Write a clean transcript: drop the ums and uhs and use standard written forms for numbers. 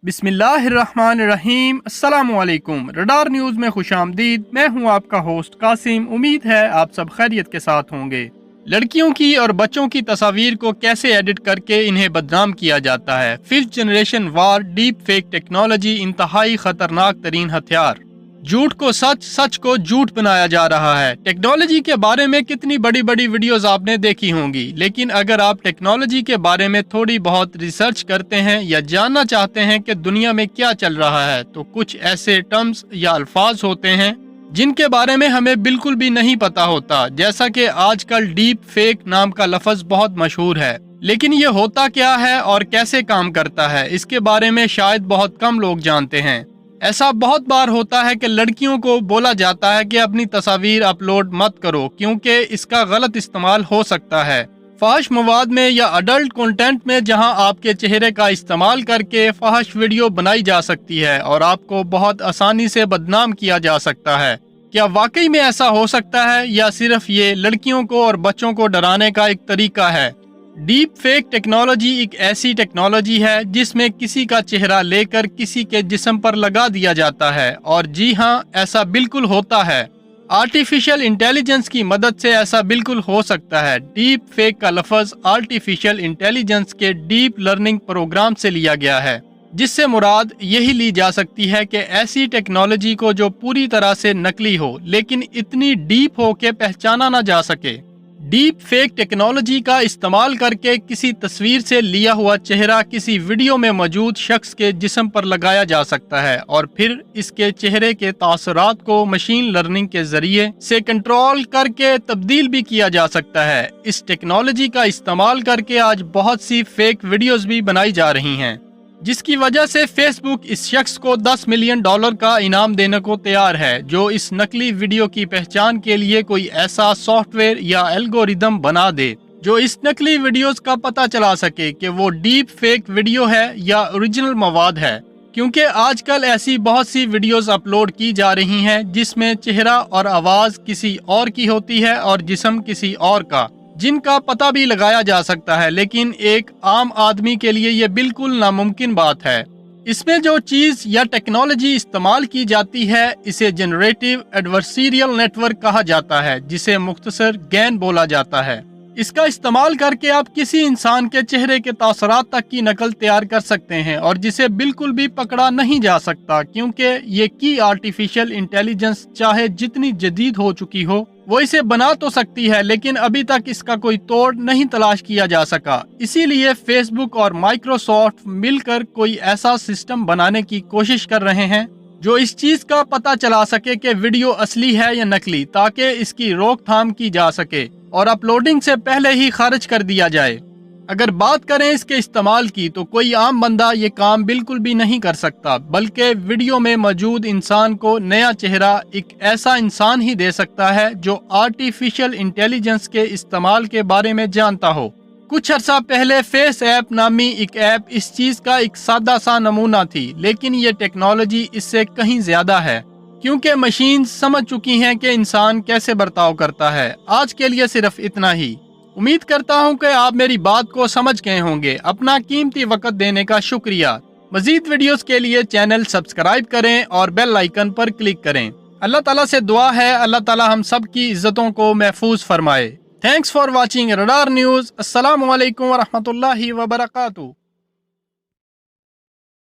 बिस्मिल्लाहिर्रहमानिर्रहीम। अस्सलामुअलैकुम। Radar news में खुश आमदीद। मैं हूं आपका होस्ट कासिम। उम्मीद है आप सब खैरियत के साथ होंगे। लड़कियों की और बच्चों की तस्वीर को कैसे एडिट करके इन्हें बदनाम किया जाता है। 5th जनरेशन वार डीप फेक टेक्नोलॉजी इंतहाई खतरनाक तरीन हथियार। झूठ को सच, सच को झूठ बनाया जा रहा है। टेक्नोलॉजी के बारे में कितनी बड़ी बड़ी वीडियोस आपने देखी होंगी, लेकिन अगर आप टेक्नोलॉजी के बारे में थोड़ी बहुत रिसर्च करते हैं या जानना चाहते हैं कि दुनिया में क्या चल रहा है, तो कुछ ऐसे टर्म्स या अल्फाज होते हैं जिनके बारे में हमें बिल्कुल भी नहीं पता होता। जैसा कि आजकल डीप फेक नाम का लफ्ज बहुत मशहूर है, लेकिन ये होता क्या है और कैसे काम करता है, इसके बारे में शायद बहुत कम लोग जानते हैं। ऐसा बहुत बार होता है कि लड़कियों को बोला जाता है कि अपनी तस्वीर अपलोड मत करो क्योंकि इसका गलत इस्तेमाल हो सकता है। फहश मवाद में या अडल्ट कंटेंट में जहां आपके चेहरे का इस्तेमाल करके फहश वीडियो बनाई जा सकती है और आपको बहुत आसानी से बदनाम किया जा सकता है। क्या वाकई में ऐसा हो सकता है या सिर्फ ये लड़कियों को और बच्चों को डराने का एक तरीका है? डीप फेक टेक्नोलॉजी एक ऐसी टेक्नोलॉजी है जिसमें किसी का चेहरा लेकर किसी के जिस्म पर लगा दिया जाता है, और जी हाँ, ऐसा बिल्कुल होता है। आर्टिफिशियल इंटेलिजेंस की मदद से ऐसा बिल्कुल हो सकता है। डीप फेक का लफ्ज आर्टिफिशियल इंटेलिजेंस के डीप लर्निंग प्रोग्राम से लिया गया है, जिससे मुराद यही ली जा सकती है कि ऐसी टेक्नोलॉजी को जो पूरी तरह से नकली हो लेकिन इतनी डीप हो के पहचाना ना जा सके। डीप फेक टेक्नोलॉजी का इस्तेमाल करके किसी तस्वीर से लिया हुआ चेहरा किसी वीडियो में मौजूद शख्स के जिस्म पर लगाया जा सकता है और फिर इसके चेहरे के तासुरात को मशीन लर्निंग के जरिए से कंट्रोल करके तब्दील भी किया जा सकता है। इस टेक्नोलॉजी का इस्तेमाल करके आज बहुत सी फेक वीडियोस भी बनाई जा रही हैं, जिसकी वजह से फेसबुक इस शख्स को $10 मिलियन का इनाम देने को तैयार है, जो इस नकली वीडियो की पहचान के लिए कोई ऐसा सॉफ्टवेयर या एल्गोरिदम बना दे जो इस नकली वीडियोस का पता चला सके कि वो डीप फेक वीडियो है या ओरिजिनल मवाद है। क्योंकि आजकल ऐसी बहुत सी वीडियोस अपलोड की जा रही हैं जिसमें चेहरा और आवाज किसी और की होती है और जिस्म किसी और का, जिनका पता भी लगाया जा सकता है, लेकिन एक आम आदमी के लिए ये बिल्कुल नामुमकिन बात है। इसमें जो चीज या टेक्नोलॉजी इस्तेमाल की जाती है इसे जनरेटिव एडवर्सरियल नेटवर्क कहा जाता है, जिसे मुख्तसर गैन बोला जाता है। इसका इस्तेमाल करके आप किसी इंसान के चेहरे के तासरात तक की नकल तैयार कर सकते हैं, और जिसे बिल्कुल भी पकड़ा नहीं जा सकता क्योंकि ये की आर्टिफिशियल इंटेलिजेंस चाहे जितनी जदीद हो चुकी हो वो इसे बना तो सकती है, लेकिन अभी तक इसका कोई तोड़ नहीं तलाश किया जा सका। इसीलिए फेसबुक और माइक्रोसॉफ्ट मिलकर कोई ऐसा सिस्टम बनाने की कोशिश कर रहे हैं जो इस चीज का पता चला सके कि वीडियो असली है या नकली, ताकि इसकी रोकथाम की जा सके और अपलोडिंग से पहले ही खारिज कर दिया जाए। अगर बात करें इसके इस्तेमाल की, तो कोई आम बंदा ये काम बिल्कुल भी नहीं कर सकता, बल्कि वीडियो में मौजूद इंसान को नया चेहरा एक ऐसा इंसान ही दे सकता है जो आर्टिफिशियल इंटेलिजेंस के इस्तेमाल के बारे में जानता हो। कुछ अर्सा पहले फेस ऐप नामी एक ऐप इस चीज का एक सादा सा नमूना थी, लेकिन ये टेक्नोलॉजी इससे कहीं ज्यादा है क्योंकि मशीन समझ चुकी हैं कि इंसान कैसे बर्ताव करता है। आज के लिए सिर्फ इतना ही। उम्मीद करता हूं कि आप मेरी बात को समझ गए होंगे। अपना कीमती वक्त देने का शुक्रिया। मजीद वीडियोस के लिए चैनल सब्सक्राइब करें और बेल आइकन पर क्लिक करें। अल्लाह ताला से दुआ है अल्लाह ताला हम सब की इज्जतों को महफूज फरमाए। Thanks for watching radar news. अस्सलामु अलैकुम व रहमतुल्लाहि व बरकातुहू।